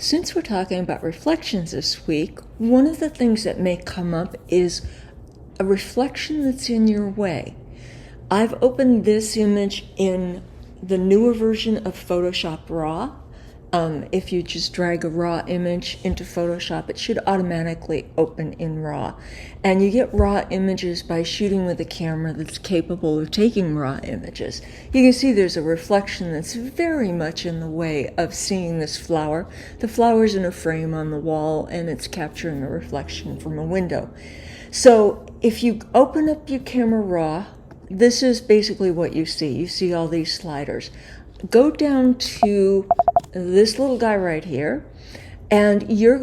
Since we're talking about reflections this week, one of the things that may come up is a reflection that's in your way. I've opened this image in the newer version of Photoshop RAW. If you just drag a RAW image into Photoshop, it should automatically open in RAW. And you get RAW images by shooting with a camera that's capable of taking RAW images. You can see there's a reflection that's very much in the way of seeing this flower. The flower's in a frame on the wall, and it's capturing a reflection from a window. So if you open up your camera RAW, this is basically what you see. You see all these sliders. Go down to this little guy right here, and you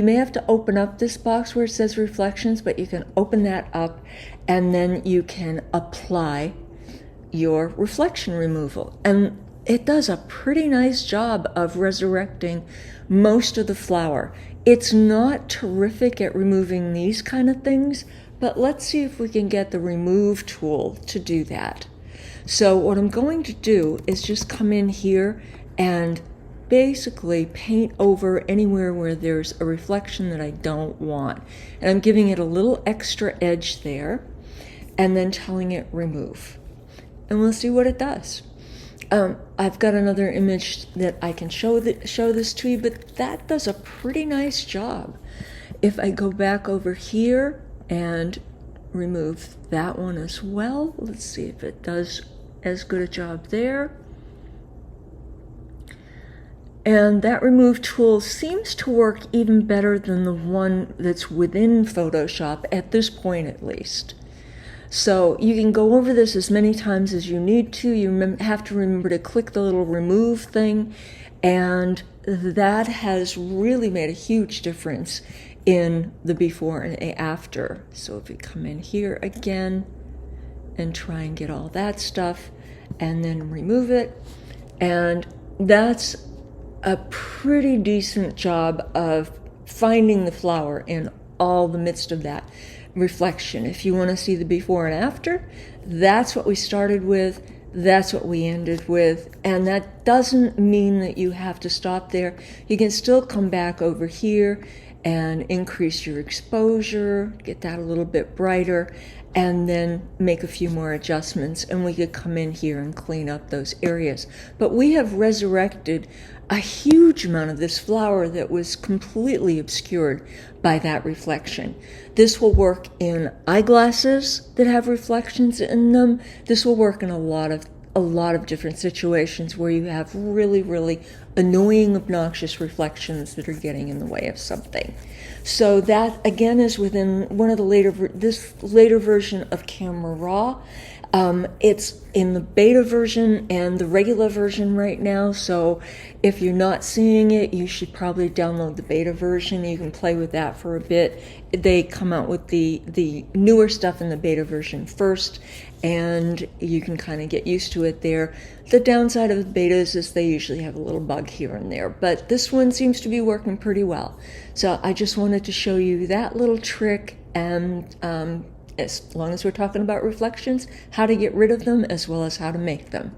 may have to open up this box where it says reflections, but you can open that up and then you can apply your reflection removal. And it does a pretty nice job of resurrecting most of the flower. It's not terrific at removing these kind of things, but let's see if we can get the remove tool to do that. So what I'm going to do is just come in here and basically paint over anywhere where there's a reflection that I don't want. And I'm giving it a little extra edge there and then telling it remove. And we'll see what it does. I've got another image that I can show this to you, but that does a pretty nice job. If I go back over here and remove that one as well, let's see if it does as good a job there. And that remove tool seems to work even better than the one that's within Photoshop, at this point at least. So you can go over this as many times as you need to. You have to remember to click the little remove thing, and that has really made a huge difference in the before and after. So if we come in here again and try and get all that stuff and then remove it, and that's a pretty decent job of finding the flower in all the midst of that reflection. If you want to see the before and after, that's what we started with, that's what we ended with, and that doesn't mean that you have to stop there. You can still come back over here and increase your exposure, get that a little bit brighter, and then make a few more adjustments, and we could come in here and clean up those areas. But we have resurrected a huge amount of this flower that was completely obscured by that reflection. This will work in eyeglasses that have reflections in them. This will work in a lot of different situations where you have really, really annoying, obnoxious reflections that are getting in the way of something. So that again is within one of the this later version of Camera Raw. It's in the beta version and the regular version right now, so if you're not seeing it, you should probably download the beta version. You can play with that for a bit. They come out with the newer stuff in the beta version first, and you can kind of get used to it there. The downside of the betas is they usually have a little bug here and there, but this one seems to be working pretty well. So I just wanted to show you that little trick, and as long as we're talking about reflections, how to get rid of them as well as how to make them.